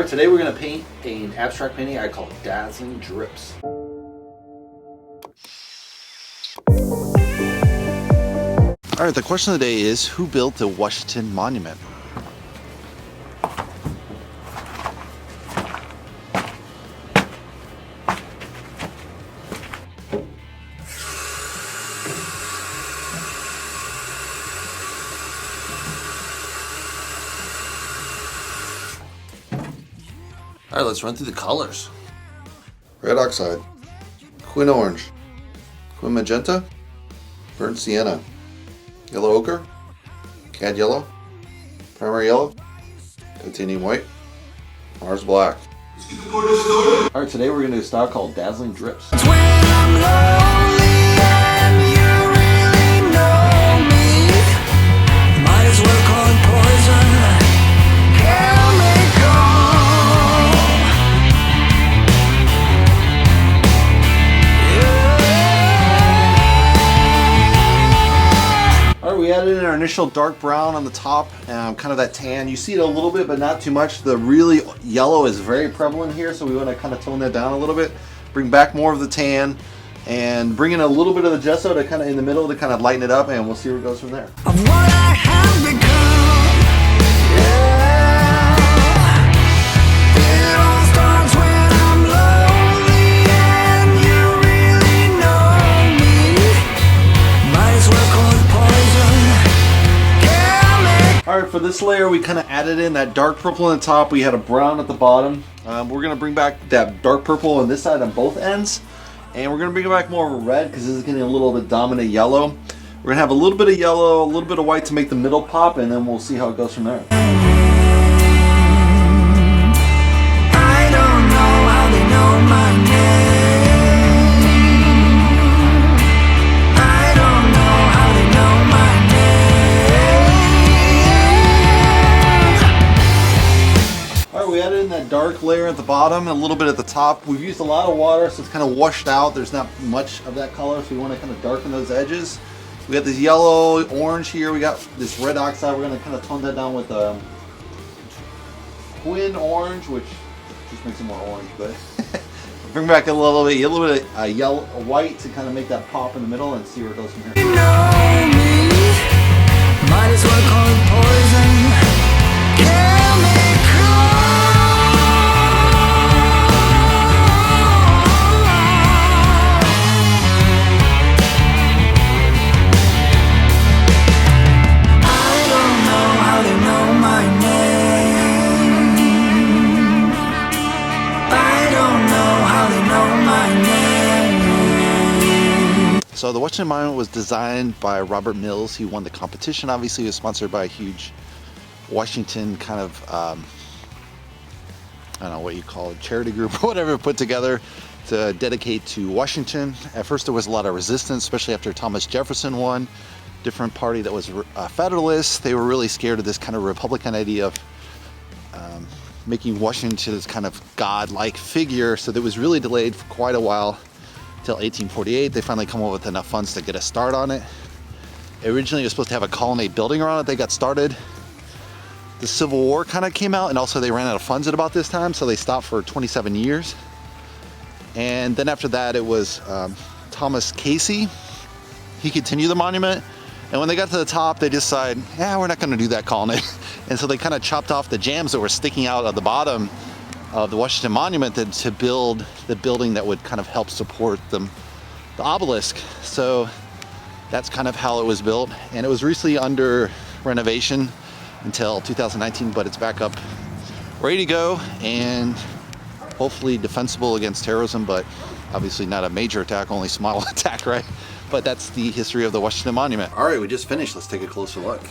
Alright, today we're going to paint an abstract painting I call Dazzling Drips. Alright, the question of the day is, who built the Washington Monument? Alright, let's run through the colors. Red oxide, quin orange, quin magenta, burnt sienna, yellow ochre, cad yellow, primary yellow, titanium white, Mars black. Alright, today we're going to do a style called Dazzling Drips. We added in our initial dark brown on the top, kind of that tan. You see it a little bit, but not too much. The really yellow is very prevalent here, so we want to kind of tone that down a little bit. Bring back more of the tan, and bring in a little bit of the gesso to kind of in the middle to kind of lighten it up, and we'll see where it goes from there. Alright, for this layer we kind of added in that dark purple on the top. We had a brown at the bottom. We're going to bring back that dark purple on this side on both ends. And we're going to bring back more of a red because this is getting a little bit dominant yellow. We're going to have a little bit of yellow, a little bit of white to make the middle pop, and then we'll see how it goes from there. I don't know how they know my name. We added in that dark layer at the bottom, a little bit at the top. We've used a lot of water, so it's kind of washed out. There's not much of that color, so we want to kind of darken those edges. We got this yellow, orange here. We got this red oxide. We're going to kind of tone that down with quin orange, which just makes it more orange. But bring back a little bit of yellow, white to kind of make that pop in the middle, and see where it goes from here. You know me. Might as well call it poison. So the Washington Monument was designed by Robert Mills. He won the competition. Obviously, it was sponsored by a huge Washington kind of, I don't know what you call it, charity group or whatever, put together to dedicate to Washington. At first there was a lot of resistance, especially after Thomas Jefferson won. Different party that was Federalist. They were really scared of this kind of Republican idea of making Washington this kind of god-like figure. So that was really delayed for quite a while. Until 1848, they finally come up with enough funds to get a start on it. Originally, it was supposed to have a colonnade building around it. They got started. The Civil War kind of came out, and also they ran out of funds at about this time, so they stopped for 27 years. And then after that, it was Thomas Casey. He continued the monument, and when they got to the top, they decided, yeah, we're not going to do that colonnade. And so they kind of chopped off the jambs that were sticking out of the bottom of the Washington Monument to build the building that would kind of help support the obelisk. So that's kind of how it was built, and it was recently under renovation until 2019, but it's back up ready to go and hopefully defensible against terrorism, but obviously not a major attack, only small attack, right? But that's the history of the Washington Monument. All right, we just finished. Let's take a closer look.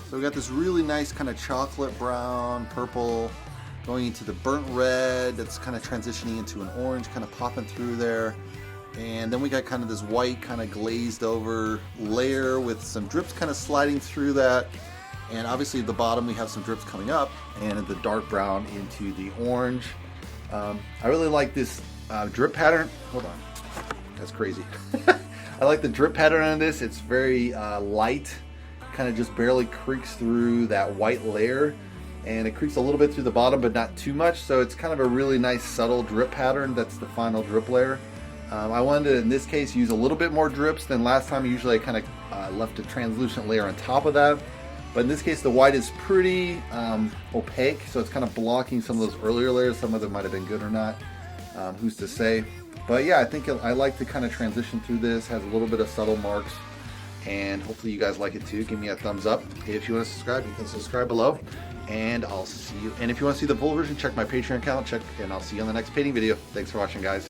So we got this really nice kind of chocolate brown, purple, going into the burnt red that's kind of transitioning into an orange, kind of popping through there. And then we got kind of this white kind of glazed over layer with some drips kind of sliding through that. And obviously at the bottom we have some drips coming up, and the dark brown into the orange. I really like this drip pattern. Hold on, that's crazy. I like the drip pattern on this. It's very light, kind of just barely creaks through that white layer. and it creeps a little bit through the bottom, but not too much. So it's kind of a really nice subtle drip pattern. That's the final drip layer. I wanted to, in this case, use a little bit more drips than last time. Usually I kind of left a translucent layer on top of that. But in this case, the white is pretty opaque, so it's kind of blocking some of those earlier layers. Some of them might have been good or not. Who's to say? But yeah, I think I like to kind of transition through this. Has a little bit of subtle marks, and hopefully you guys like it too. Give me a thumbs up. If you want to subscribe, you can subscribe below. And I'll see you. And if you want to see the full version, check my Patreon account. And I'll see you on the next painting video. Thanks for watching, guys.